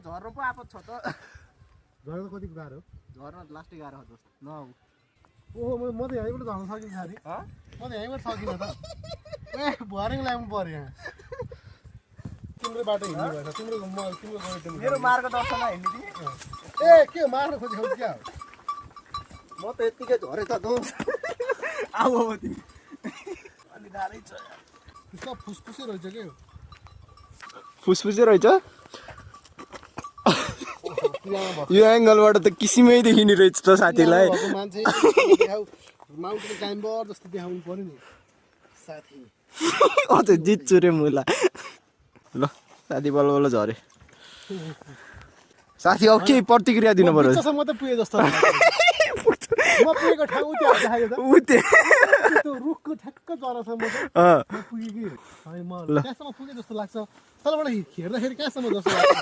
झर्नु पो आपत छ त झर्नु कतिको गाह्रो झर्न लास्टै गाह्रो छ जस्तो न ओहो म त यहीँबाट झर्न सकिनँ साथी म त यहीँबाट सकिनँ त ए भरेङ लाग्नु पर्यो यहाँ तिम्रो बाटो हिँड्नु भएछ तिम्रो गयो मेरो मार्गदर्शनमा हिँड्ने थिएँ ए के मार्न खोजेको क्या म त यत्तिकै झरे त दो अब तिमी अलि गाह्रै छ सब फुसफुसै रहेछ के फुसफुसै रहेछ यो एङ्गलबाट त किसिमै देखिने रहेछ त साथीलाई मान्छे माउन्टेन क्लाइम्बर जस्तो देखाउनु पर्यो नि साथी अझ जित्छु रे मुला ल साथी बल्ल बल्ल झरे साथी अब के प्रतिक्रिया दिनु पर्यो म त पुगे जस्तो लाग्छ म पुगेको ठाउँ उति देखायो त उते त्यो रुखको ठ्याक्क जरासम्म पुगेँ कि म त्यहाँसम्म पुगे जस्तो लाग्छ तलबाट हेर्दाखेरि कहाँसम्म जस्तो लाग्छ